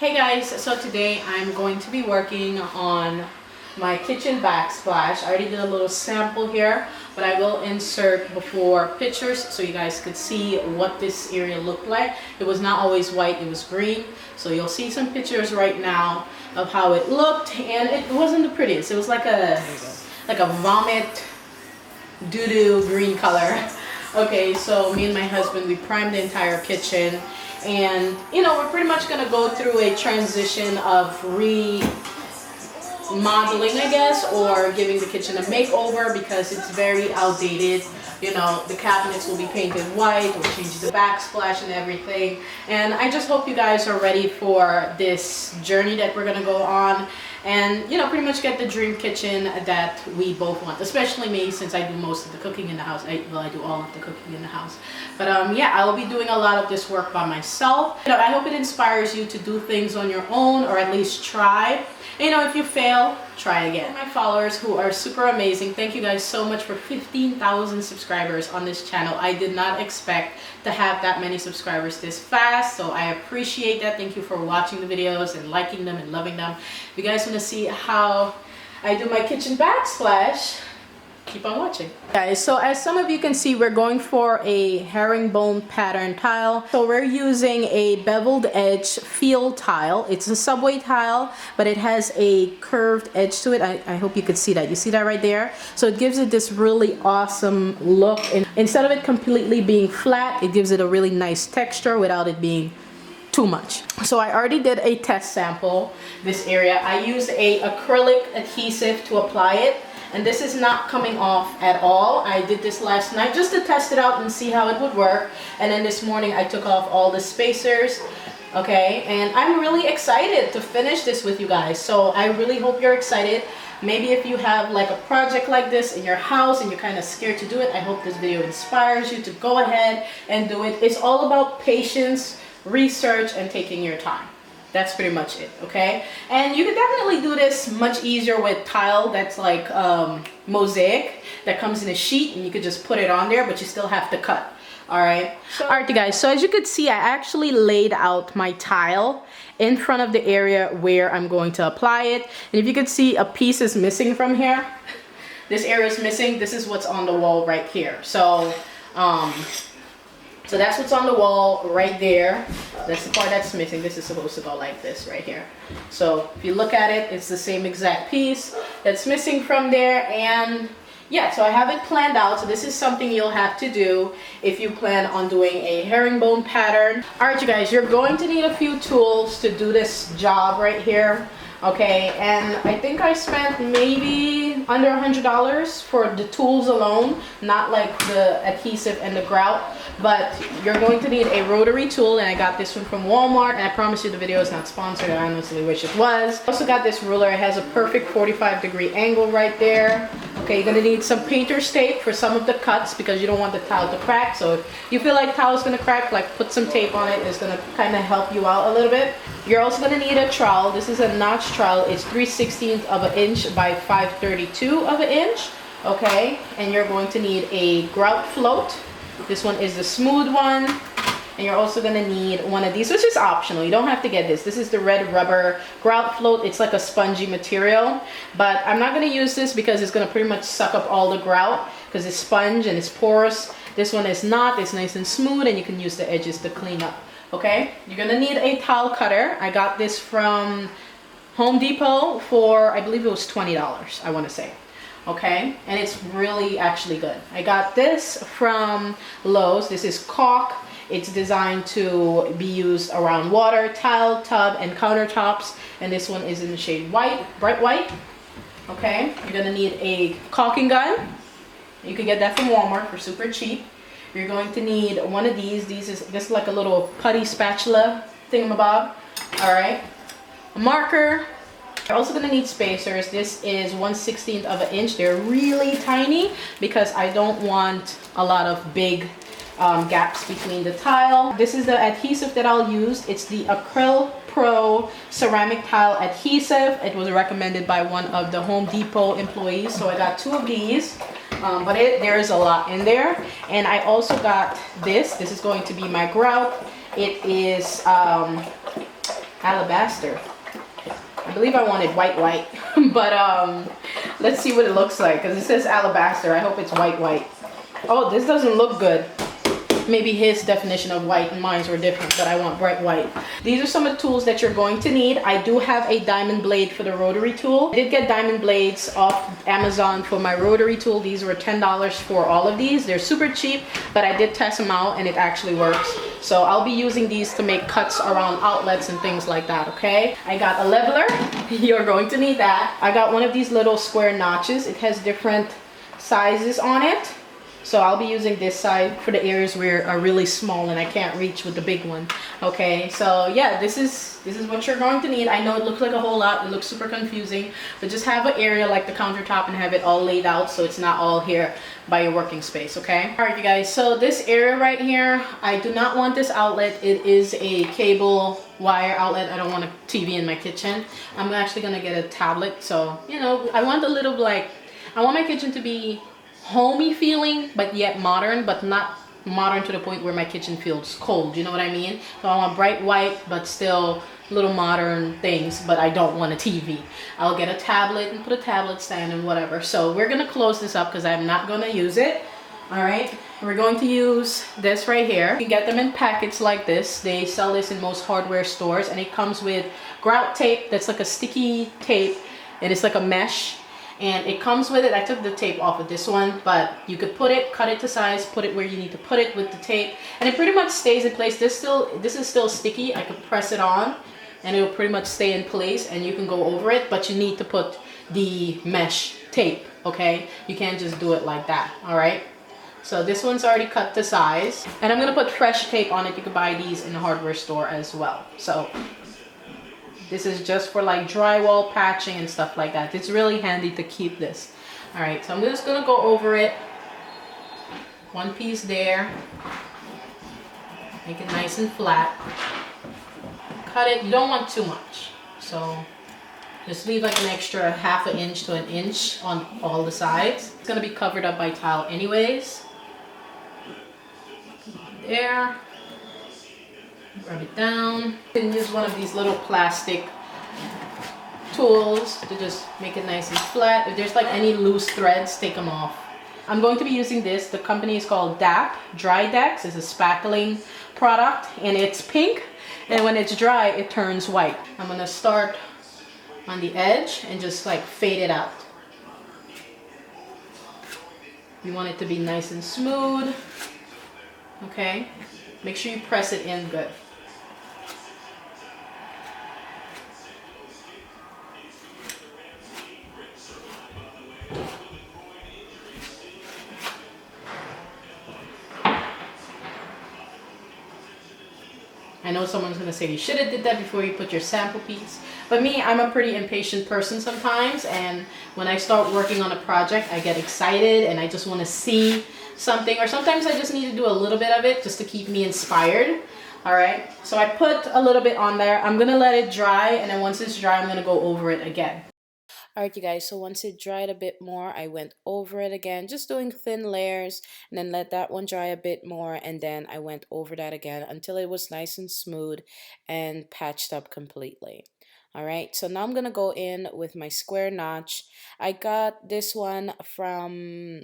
Hey guys, so today I'm going to be working on my kitchen backsplash. I already did a little sample here, but I will insert before pictures so you guys could see what this area looked like. It was not always white, it was green. So you'll see some pictures right now of how it looked, and it wasn't the prettiest. It was like a vomit doo-doo green color. Okay, so me and my husband, we primed the entire kitchen. And, you know, we're pretty much going to go through a transition of remodeling, I guess, or giving the kitchen a makeover because it's very outdated. You know, the cabinets will be painted white, we'll change the backsplash and everything. And I just hope you guys are ready for this journey that we're going to go on. And, you know, pretty much get the dream kitchen that we both want, especially me, since I do most of the cooking in the house. I do all of the cooking in the house. But yeah, I'll be doing a lot of this work by myself. You know, I hope it inspires you to do things on your own, or at least try. You know, if you fail, try again. My followers who are super amazing, thank you guys so much for 15,000 subscribers on this channel. I did not expect to have that many subscribers this fast, so I appreciate that. Thank you for watching the videos and liking them and loving them. If you guys want to see how I do my kitchen backsplash, keep on watching. Guys, so as some of you can see, we're going for a herringbone pattern tile. So we're using a beveled edge field tile. It's a subway tile, but it has a curved edge to it. I hope you could see that. You see that right there? So it gives it this really awesome look. And instead of it completely being flat, it gives it a really nice texture without it being too much. So I already did a test sample this area. I used a acrylic adhesive to apply it. And this is not coming off at all. I did this last night just to test it out and see how it would work. And then this morning I took off all the spacers. Okay, and I'm really excited to finish this with you guys. So I really hope you're excited. Maybe if you have like a project like this in your house and you're kind of scared to do it, I hope this video inspires you to go ahead and do it. It's all about patience, research, and taking your time. That's pretty much it, okay? And you can definitely do this much easier with tile that's like mosaic that comes in a sheet, and you could just put it on there, but you still have to cut. All right. So, all right, you guys. So as you could see, I actually laid out my tile in front of the area where I'm going to apply it. And if you could see, a piece is missing from here. This area is missing. This is what's on the wall right here. So so that's what's on the wall right there. That's the part that's missing. This is supposed to go like this right here. So if you look at it, it's the same exact piece that's missing from there. And yeah, so I have it planned out. So this is something you'll have to do if you plan on doing a herringbone pattern. All right, you guys, you're going to need a few tools to do this job right here. Okay, and I think I spent maybe under $100 for the tools alone, not like the adhesive and the grout. But you're going to need a rotary tool, and I got this one from Walmart, and I promise you the video is not sponsored. I honestly wish it was. I also got this ruler. It has a perfect 45-degree angle right there. Okay, you're gonna need some painter's tape for some of the cuts because you don't want the tile to crack. So if you feel like tile is gonna crack, like put some tape on it. It's gonna kind of help you out a little bit. You're also gonna need a trowel. This is a notch trowel. It's 3/16 of an inch by 5/32 of an inch. Okay, and you're going to need a grout float. This one is the smooth one. And you're also gonna need one of these, which is optional. You don't have to get this. This is the red rubber grout float. It's like a spongy material, but I'm not gonna use this because it's gonna pretty much suck up all the grout because it's sponge and it's porous. This one is not. It's nice and smooth, and you can use the edges to clean up. Okay, you're gonna need a tile cutter. I got this from Home Depot for, I believe it was $20, I want to say. Okay, and it's really actually good. I got this from Lowe's. This is caulk. It's designed to be used around water, tile, tub, and countertops. And this one is in the shade white, bright white. Okay, you're gonna need a caulking gun. You can get that from Walmart for super cheap. You're going to need one of these. This is like a little putty spatula thingamabob. All right, a marker. You're also gonna need spacers. This is 1/16 of an inch. They're really tiny because I don't want a lot of big gaps between the tile. This is the adhesive that I'll use. It's the Acryl Pro ceramic tile adhesive. It was recommended by one of the Home Depot employees, so I got 2 of these. But there is a lot in there. And I also got this. This is going to be my grout. It is alabaster. I believe I wanted white, but let's see what it looks like because it says alabaster. I hope it's white. Oh, this doesn't look good. Maybe his definition of white and mine were different, but I want bright white. These are some of the tools that you're going to need. I do have a diamond blade for the rotary tool. I did get diamond blades off Amazon for my rotary tool. These were $10 for all of these. They're super cheap, but I did test them out and it actually works. So I'll be using these to make cuts around outlets and things like that, okay? I got a leveler. You're going to need that. I got one of these little square notches. It has different sizes on it. So I'll be using this side for the areas where are really small and I can't reach with the big one. Okay, so yeah, this is what you're going to need. I know it looks like a whole lot, it looks super confusing, but just have an area like the countertop and have it all laid out so it's not all here by your working space, okay? All right, you guys, so this area right here, I do not want this outlet. It is a cable wire outlet. I don't want a TV in my kitchen. I'm actually gonna get a tablet, so, you know, I want a little like, I want my kitchen to be homey feeling but yet modern, but not modern to the point where my kitchen feels cold, you know what I mean? So I want bright white but still little modern things, but I don't want a TV. I'll get a tablet and put a tablet stand and whatever. So we're gonna close this up because I'm not gonna use it. All right, we're going to use this right here. You get them in packets like this. They sell this in most hardware stores and it comes with grout tape that's like a sticky tape and it's like a mesh. And it comes with it. I took the tape off of this one, but you could put it, cut it to size, put it where you need to put it with the tape, and it pretty much stays in place. This is still sticky. I could press it on and it'll pretty much stay in place and you can go over it, but you need to put the mesh tape, okay? You can't just do it like that, all right? So this one's already cut to size, and I'm gonna put fresh tape on it. You can buy these in the hardware store as well. So this is just for like drywall patching and stuff like that. It's really handy to keep this. All right, so I'm just gonna go over it. One piece there. Make it nice and flat. Cut it, you don't want too much. So just leave like an extra ½ inch to an inch on all the sides. It's gonna be covered up by tile anyways. There. Rub it down. You can use one of these little plastic tools to just make it nice and flat. If there's like any loose threads, take them off. I'm going to be using this. The company is called DAP, Dry Dex. It's a spackling product and it's pink. And when it's dry, it turns white. I'm gonna start on the edge and just like fade it out. You want it to be nice and smooth. Okay, make sure you press it in good. I know someone's gonna say you should have did that before you put your sample piece, but me, I'm a pretty impatient person sometimes, and when I start working on a project, I get excited and I just want to see something, or sometimes I just need to do a little bit of it just to keep me inspired. All right, so I put a little bit on there. I'm gonna let it dry, and then once it's dry, I'm gonna go over it again. All right, you guys, so once it dried a bit more, I went over it again, just doing thin layers, and then let that one dry a bit more, and then I went over that again until it was nice and smooth and patched up completely. All right, so now I'm gonna go in with my square notch. I got this one from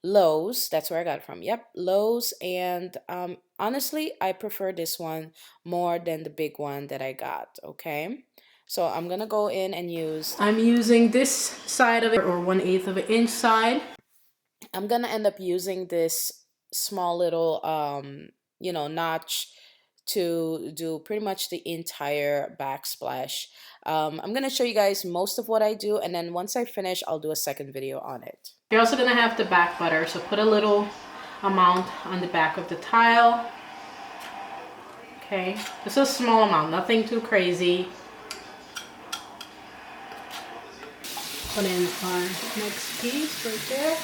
Lowe's. That's where I got it from. Yep, Lowe's. And honestly, I prefer this one more than the big one that I got. Okay, so I'm gonna go in and I'm using this side of it, or 1/8 of an inch side. I'm gonna end up using this small little you know, notch to do pretty much the entire backsplash. I'm gonna show you guys most of what I do, and then once I finish, I'll do a second video on it. You're also gonna have to back butter, so put a little amount on the back of the tile. Okay, this is a small amount, nothing too crazy. Put in our next piece right there.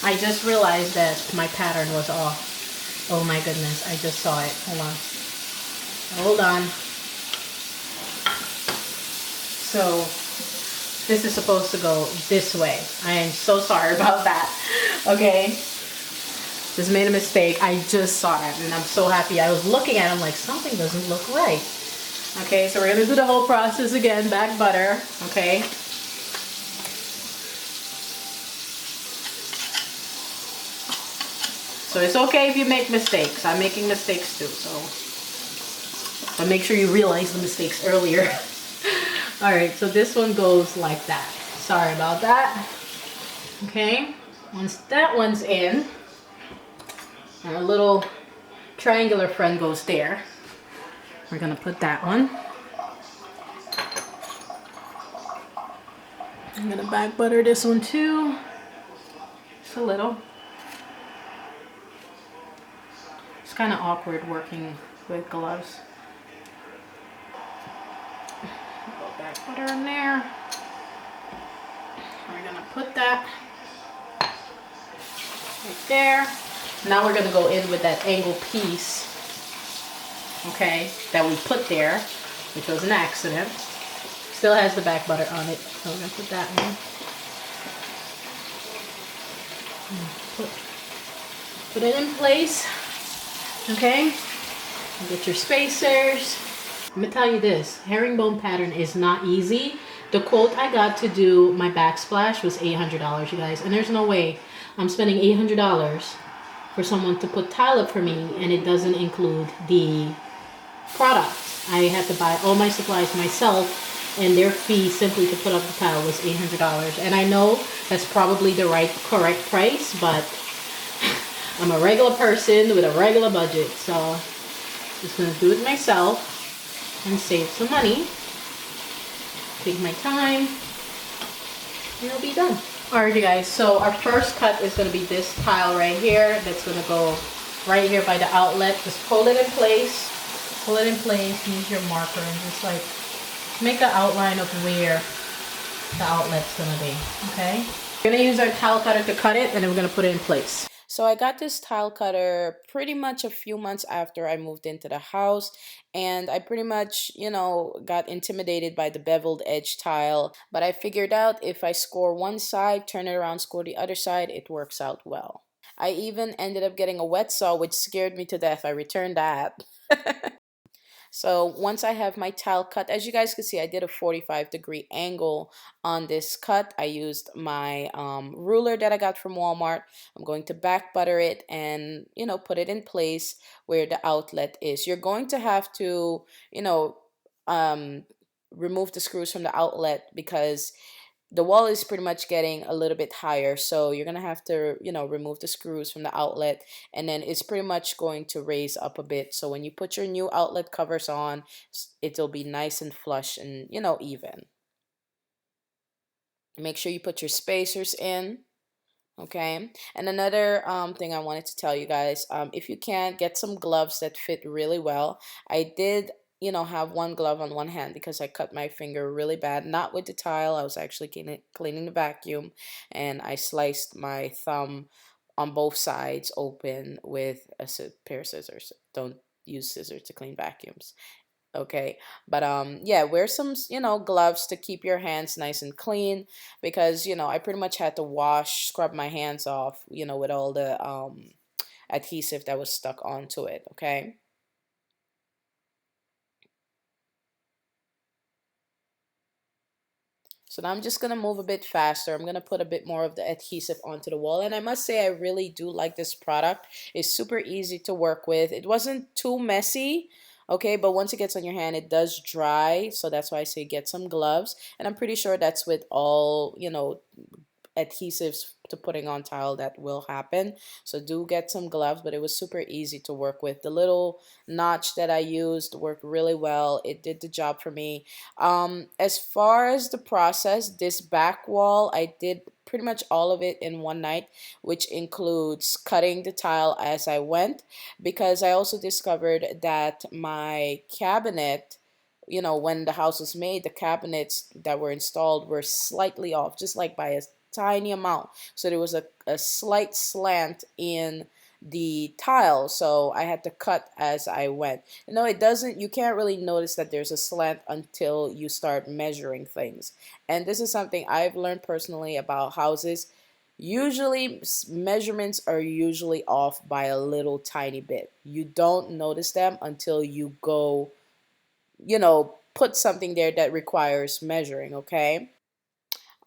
I just realized that my pattern was off. Oh my goodness, I just saw it. Hold on. Hold on. So this is supposed to go this way. I am so sorry about that. Okay. Just made a mistake. I just saw it and I'm so happy. I was looking at it, I'm like, something doesn't look right. Okay, so we're gonna do the whole process again, back butter, okay? So it's okay if you make mistakes. I'm making mistakes too, so. But make sure you realize the mistakes earlier. All right, so this one goes like that. Sorry about that. Okay, once that one's in, and our little triangular friend goes there. We're gonna put that one. I'm gonna back butter this one too, just a little. It's kind of awkward working with gloves. Go back butter in there. We're gonna put that right there. Now we're gonna go in with that angle piece, okay, that we put there, which was an accident. Still has the back butter on it, so we're gonna put that one. Put it in place, okay? And get your spacers. Let me tell you this, herringbone pattern is not easy. The quote I got to do my backsplash was $800, you guys, and there's no way I'm spending $800 for someone to put tile up for me and it doesn't include the product. I had to buy all my supplies myself and their fee simply to put up the tile was $800. And I know that's probably the correct price, but I'm a regular person with a regular budget, so I'm just gonna do it myself and save some money. Take my time and it'll be done. Alright you guys, so our first cut is going to be this tile right here. That's going to go right here by the outlet. Just pull it in place. Pull it in place, use your marker and just like make an outline of where the outlet's going to be, okay? We're going to use our tile cutter to cut it and then we're going to put it in place. So I got this tile cutter pretty much a few months after I moved into the house, and I pretty much, you know, got intimidated by the beveled edge tile, but I figured out if I score one side, turn it around, score the other side, it works out well. I even ended up getting a wet saw, which scared me to death. I returned that. So once I have my tile cut, as you guys can see, I did a 45-degree angle on this cut. I used my ruler that I got from Walmart. I'm going to back butter it and, you know, put it in place where the outlet is. You're going to have to, you know, remove the screws from the outlet because the wall is pretty much getting a little bit higher, so you're gonna have to, you know, remove the screws from the outlet, and then it's pretty much going to raise up a bit. So when you put your new outlet covers on, it'll be nice and flush and, you know, even. Make sure you put your spacers in. Okay, and another thing I wanted to tell you guys, if you can, get some gloves that fit really well. I did, you know, have one glove on one hand because I cut my finger really bad, not with the tile. I was actually cleaning the vacuum, and I sliced my thumb on both sides open with a pair of scissors. Don't use scissors to clean vacuums. Okay, but yeah, wear some, you know, gloves to keep your hands nice and clean, because, you know, I pretty much had to scrub my hands off, you know, with all the adhesive that was stuck onto it. Okay, so now I'm just gonna move a bit faster. I'm gonna put a bit more of the adhesive onto the wall, and I must say I really do like this product. It's super easy to work with. It wasn't too messy, okay, but once it gets on your hand, it does dry, so that's why I say get some gloves. And I'm pretty sure that's with all, you know, adhesives to putting on tile that will happen. So do get some gloves, but it was super easy to work with. The little notch that I used worked really well. It did the job for me. As far as the process, this back wall, I did pretty much all of it in one night, which includes cutting the tile as I went, because I also discovered that my cabinet, you know, when the house was made, the cabinets that were installed were slightly off, just like by a tiny amount. So there was a slight slant in the tile, so I had to cut as I went. No, it doesn't, you can't really notice that there's a slant until you start measuring things. And this is something I've learned personally about houses. Usually measurements are usually off by a little tiny bit. You don't notice them until you go, put something there that requires measuring, okay?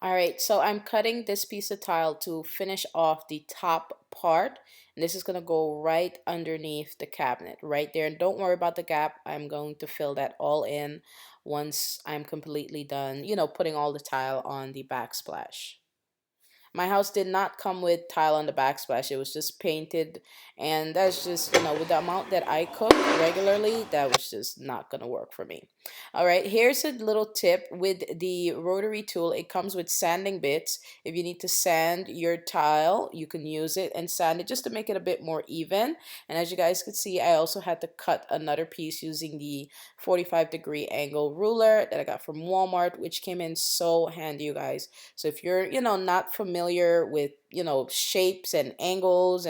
All right, so I'm cutting this piece of tile to finish off the top part. And this is going to go right underneath the cabinet, right there. And don't worry about the gap. I'm going to fill that all in once I'm completely done, putting all the tile on the backsplash. My house did not come with tile on the backsplash. It was just painted, and that's just, with the amount that I cook regularly, that was just not gonna work for me. All right, here's a little tip with the rotary tool. It comes with sanding bits. If you need to sand your tile, you can use it and sand it just to make it a bit more even. And as you guys could see, I also had to cut another piece using the 45-degree angle ruler that I got from Walmart, which came in so handy, you guys. So if you're, not familiar with, shapes and angles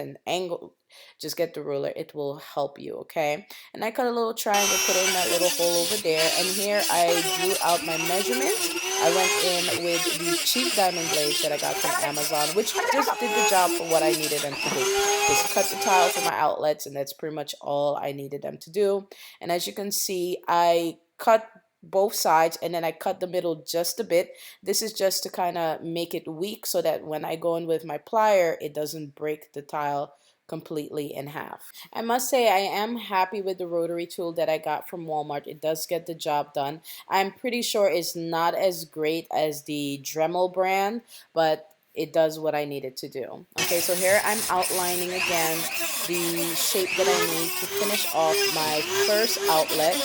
just get the ruler. It will help you, okay? And I cut a little triangle, put in that little hole over there. And here I drew out my measurements. I went in with these cheap diamond blades that I got from Amazon, which just did the job for what I needed them to do. Just cut the tile for my outlets, and that's pretty much all I needed them to do. And as you can see, I cut both sides and then I cut the middle just a bit. This is just to kind of make it weak so that when I go in with my plier, it doesn't break the tile completely in half. I must say I am happy with the rotary tool that I got from Walmart. It does get the job done. I'm pretty sure it's not as great as the Dremel brand, but it does what I need it to do. Okay, so here I'm outlining again the shape that I need to finish off my first outlet.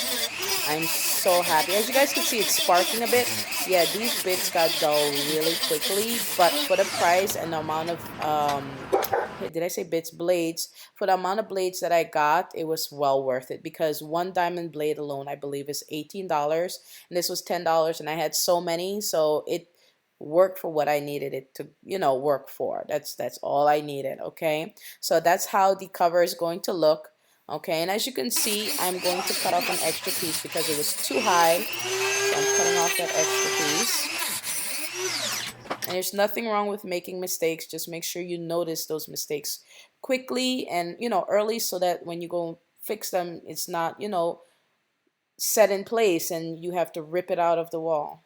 I'm so happy. As you guys can see, it's sparking a bit. Yeah, these bits got dull really quickly, but for the price and the amount of, did I say bits? Blades. For the amount of blades that I got, it was well worth it because one diamond blade alone, I believe, is $18. And this was $10, and I had so many, so it worked for what I needed it to, work for. That's all I needed, okay? So that's how the cover is going to look. Okay, and as you can see, I'm going to cut off an extra piece because it was too high. So I'm cutting off that extra piece. And there's nothing wrong with making mistakes. Just make sure you notice those mistakes quickly and, early so that when you go fix them, it's not, set in place and you have to rip it out of the wall.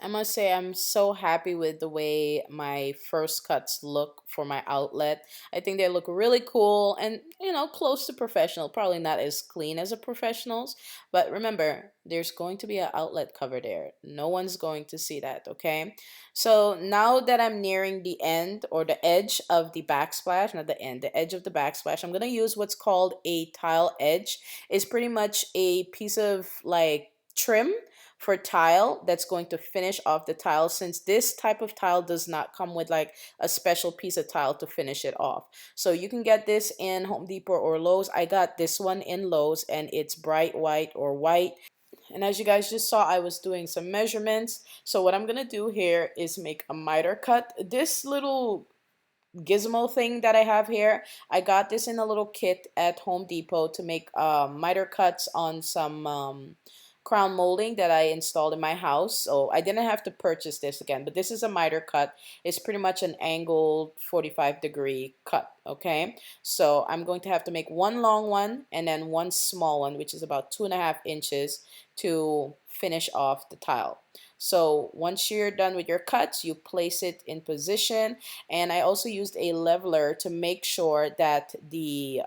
I must say I'm so happy with the way my first cuts look for my outlet. I think they look really cool and, close to professional. Probably not as clean as a professional's, but remember, there's going to be an outlet cover there. No one's going to see that, okay? So now that I'm nearing the end or the edge of the backsplash, not the end, the edge of the backsplash, I'm going to use what's called a tile edge. It's pretty much a piece of like trim for tile that's going to finish off the tile, since this type of tile does not come with like a special piece of tile to finish it off. So you can get this in Home Depot or Lowe's. I got this one in Lowe's and it's bright white or white. And as you guys just saw, I was doing some measurements. So what I'm going to do here is make a miter cut. This little gizmo thing that I have here, I got this in a little kit at Home Depot to make miter cuts on some crown molding that I installed in my house. So I didn't have to purchase this again, but this is a miter cut. It's pretty much an angled 45-degree cut, okay? So I'm going to have to make one long one and then one small one, which is about 2.5 inches to finish off the tile. So once you're done with your cuts, you place it in position. And I also used a leveler to make sure that the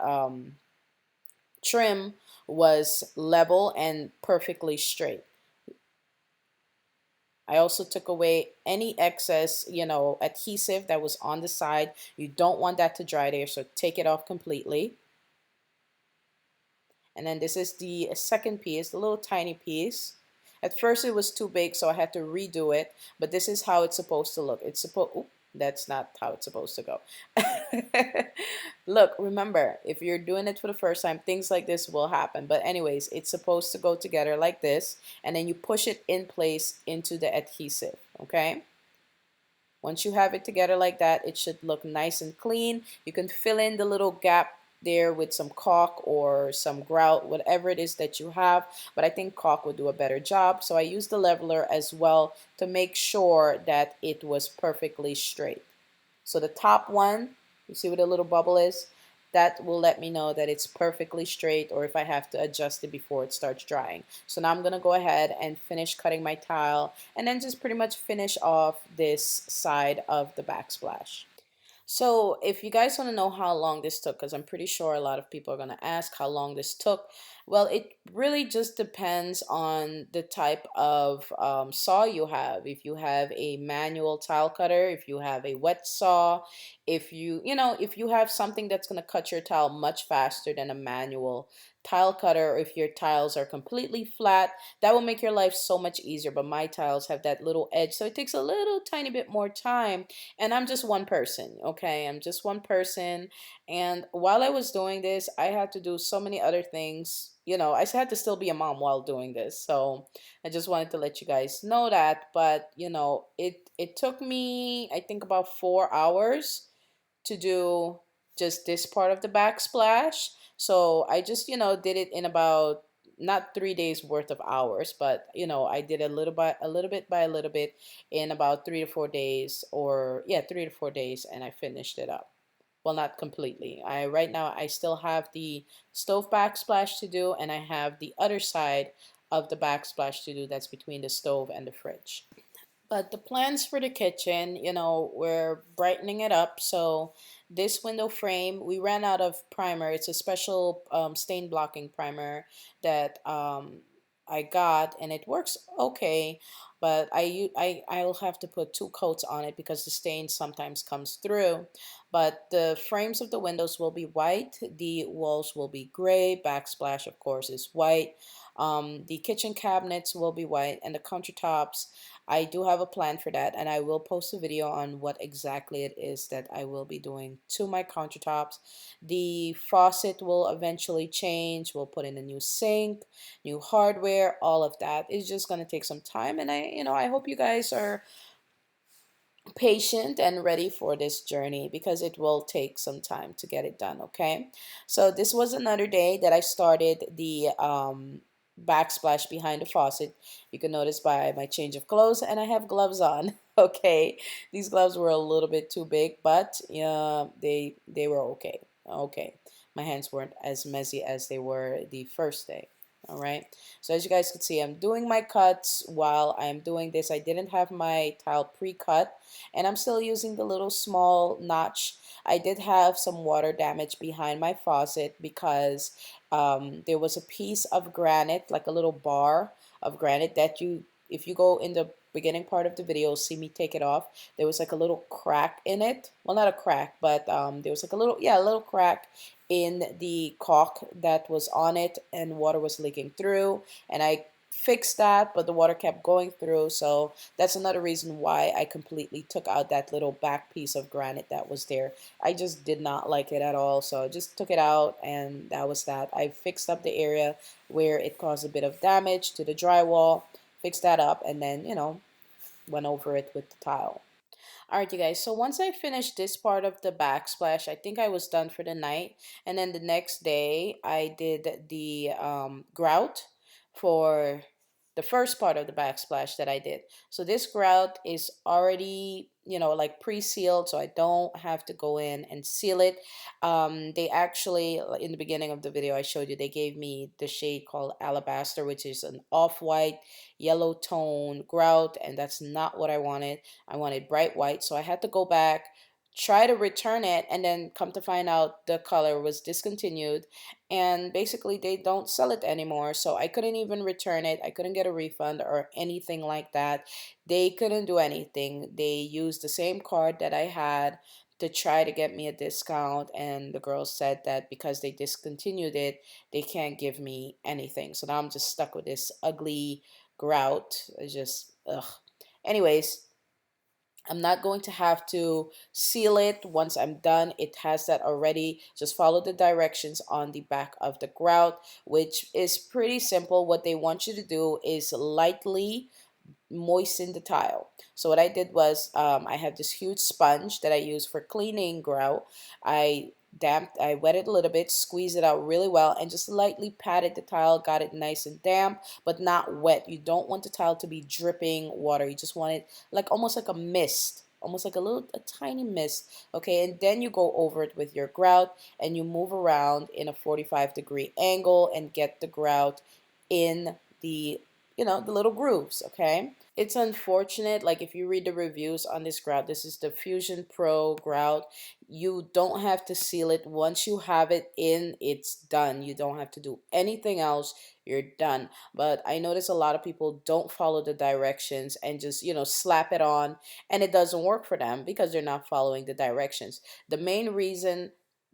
trim was level and perfectly straight. I also took away any excess, adhesive that was on the side. You don't want that to dry there, so take it off completely. And then this is the second piece, the little tiny piece. At first it was too big, so I had to redo it, but this is how it's supposed to look. It's supposed, that's not how it's supposed to go. Look, remember, if you're doing it for the first time, things like this will happen. But anyways, it's supposed to go together like this, and then you push it in place into the adhesive, okay? Once you have it together like that, it should look nice and clean. You can fill in the little gap there with some caulk or some grout, whatever it is that you have, but I think caulk would do a better job. So I used the leveler as well to make sure that it was perfectly straight. So the top one, you see where the little bubble is? That will let me know that it's perfectly straight, or if I have to adjust it before it starts drying. So now I'm going to go ahead and finish cutting my tile, and then just pretty much finish off this side of the backsplash. So if you guys want to know how long this took, because I'm pretty sure a lot of people are going to ask how long this took, well, it really just depends on the type of saw you have. If you have a manual tile cutter, if you have a wet saw, if if you have something that's going to cut your tile much faster than a manual tile cutter, or if your tiles are completely flat, that will make your life so much easier. But my tiles have that little edge, so it takes a little tiny bit more time, and I'm just one person, okay? I'm just one person. And while I was doing this, I had to do so many other things. I had to still be a mom while doing this. So I just wanted to let you guys know that. But, it took me, I think, about 4 hours to do just this part of the backsplash. So I just, did it in about not 3 days worth of hours, but I did a little bit by a little bit in about 3 to 4 days, or yeah, 3 to 4 days, and I finished it up. Well, not completely. Right now I still have the stove backsplash to do, and I have the other side of the backsplash to do that's between the stove and the fridge. But the plans for the kitchen, we're brightening it up. So this window frame, we ran out of primer. It's a special stain blocking primer that I got, and it works okay. But I'll have to put 2 coats on it because the stain sometimes comes through. But the frames of the windows will be white. The walls will be gray. Backsplash, of course, is white. The kitchen cabinets will be white, and the countertops, I do have a plan for that, and I will post a video on what exactly it is that I will be doing to my countertops. The faucet will eventually change. We'll put in a new sink, new hardware, all of that. It's just going to take some time, and I hope you guys are patient and ready for this journey, because it will take some time to get it done. Okay, so this was another day that I started the backsplash behind the faucet. You can notice by my change of clothes, and I have gloves on. Okay, these gloves were a little bit too big, but yeah, they were okay. Okay, my hands weren't as messy as they were the first day. All right, so as you guys can see, I'm doing my cuts while I'm doing this. I didn't have my tile pre-cut, and I'm still using the little small notch. I did have some water damage behind my faucet because there was a piece of granite, like a little bar of granite that if you go in the beginning part of the video, see me take it off. There was like a little crack in it. Well, not a crack, but there was like a little crack in the caulk that was on it, and water was leaking through, and I fixed that, but the water kept going through. So that's another reason why I completely took out that little back piece of granite that was there. I just did not like it at all, so I just took it out, and that was that. I fixed up the area where it caused a bit of damage to the drywall, fixed that up, and then went over it with the tile. Alright, you guys, so once I finished this part of the backsplash, I think I was done for the night. And then the next day, I did the grout for the first part of the backsplash that I did. So this grout is already, like pre-sealed, so I don't have to go in and seal it. They actually, in the beginning of the video I showed you, they gave me the shade called Alabaster, which is an off-white, yellow tone grout, and that's not what I wanted. I wanted bright white, so I had to go back, try to return it, and then come to find out the color was discontinued, and basically they don't sell it anymore. So I couldn't even return it. I couldn't get a refund or anything like that. They couldn't do anything. They used the same card that I had to try to get me a discount, and the girl said that because they discontinued it, they can't give me anything. So now I'm just stuck with this ugly grout. It's just ugh. Anyways, I'm not going to have to seal it once I'm done. It has that already. Just follow the directions on the back of the grout, which is pretty simple. What they want you to do is lightly moisten the tile. So what I did was I have this huge sponge that I use for cleaning grout. I wet it a little bit, squeezed it out really well, and just lightly patted the tile, got it nice and damp, but not wet. You don't want the tile to be dripping water. You just want it like almost like a mist. almost like a tiny mist, okay? And then you go over it with your grout and you move around in a 45-degree angle and get the grout in the, the little grooves, okay? It's unfortunate, like if you read the reviews on this grout, this is the Fusion Pro grout. You don't have to seal it. Once you have it in, it's done. You don't have to do anything else. You're done. But I notice a lot of people don't follow the directions and just, slap it on, and it doesn't work for them because they're not following the directions. The main reason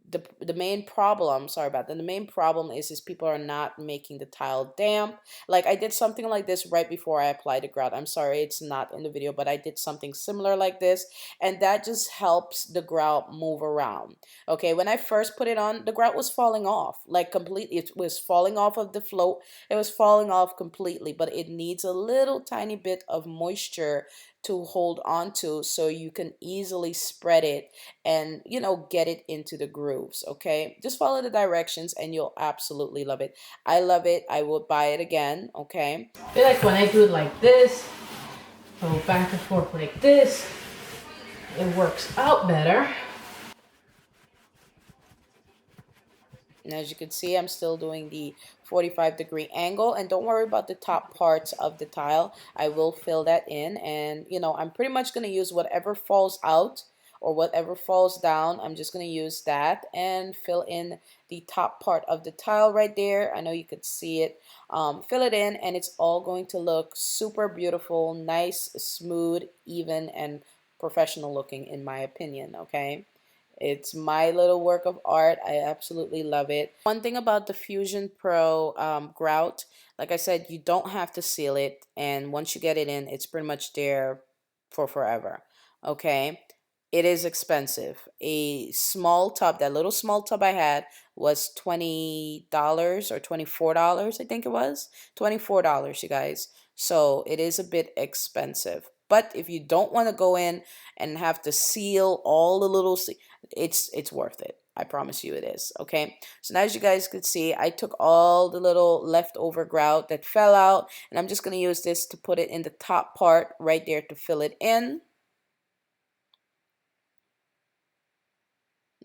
the main problem, sorry about that, the main problem is people are not making the tile damp. Like I did something like this right before I applied the grout. I'm sorry it's not in the video, but I did something similar like this, and that just helps the grout move around. Okay, when I first put it on, the grout was falling off, like completely. It was falling off of the float. It was falling off completely, but it needs a little tiny bit of moisture to hold on to so you can easily spread it and get it into the grooves. Okay, just follow the directions and you'll absolutely love it. I love it. I will buy it again. Okay, I feel like when I do it like this, go back and forth like this, it works out better. And as you can see, I'm still doing the 45-degree angle, and don't worry about the top parts of the tile. I will fill that in, and I'm pretty much going to use whatever falls out or whatever falls down. I'm just going to use that and fill in the top part of the tile right there. I know you could see it. Fill it in, and it's all going to look super beautiful, nice, smooth, even, and professional looking, in my opinion. Okay, it's my little work of art. I absolutely love it. One thing about the Fusion Pro grout, like I said, you don't have to seal it. And once you get it in, it's pretty much there for forever. Okay. It is expensive. A small tub, that little small tub I had was $20 or $24, I think it was. $24, you guys. So it is a bit expensive. But if you don't want to go in and have to seal all the little, it's worth it. I promise you it is. Okay, so now as you guys could see, I took all the little leftover grout that fell out, and I'm just going to use this to put it in the top part right there to fill it in.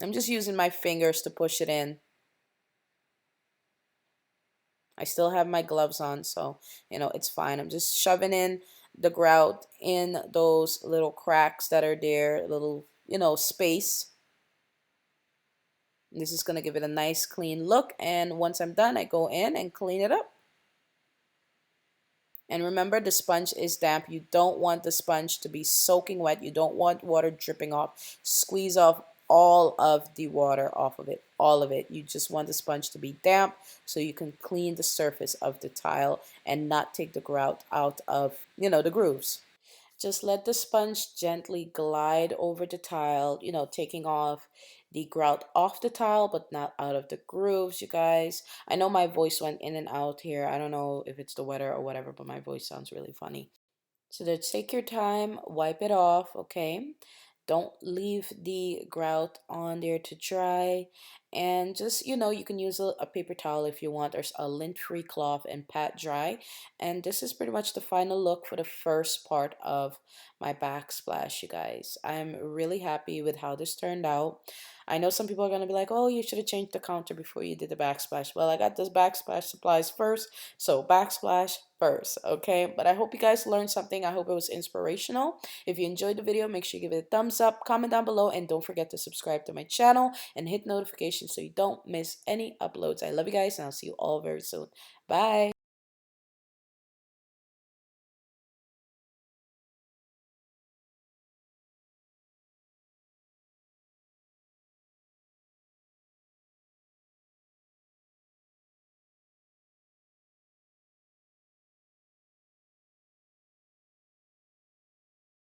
I'm just using my fingers to push it in. I still have my gloves on, so it's fine. I'm just shoving in the grout in those little cracks that are there, little space. This is going to give it a nice clean look, and once I'm done, I go in and clean it up. And remember, the sponge is damp. You don't want the sponge to be soaking wet. You don't want water dripping off. Squeeze off all of the water off of it, all of it. You just want the sponge to be damp so you can clean the surface of the tile and not take the grout out of, the grooves. Just let the sponge gently glide over the tile, taking off the grout off the tile, but not out of the grooves, you guys. I know my voice went in and out here. I don't know if it's the weather or whatever, but my voice sounds really funny. So just take your time, wipe it off, okay? Don't leave the grout on there to dry. And just, you can use a paper towel if you want, or a lint-free cloth, and pat dry. And this is pretty much the final look for the first part of my backsplash, you guys. I'm really happy with how this turned out. I know some people are going to be like, oh, you should have changed the counter before you did the backsplash. Well, I got this backsplash supplies first, so backsplash first, okay? But I hope you guys learned something. I hope it was inspirational. If you enjoyed the video, make sure you give it a thumbs up, comment down below, and don't forget to subscribe to my channel and hit notifications so you don't miss any uploads. I love you guys, and I'll see you all very soon. Bye.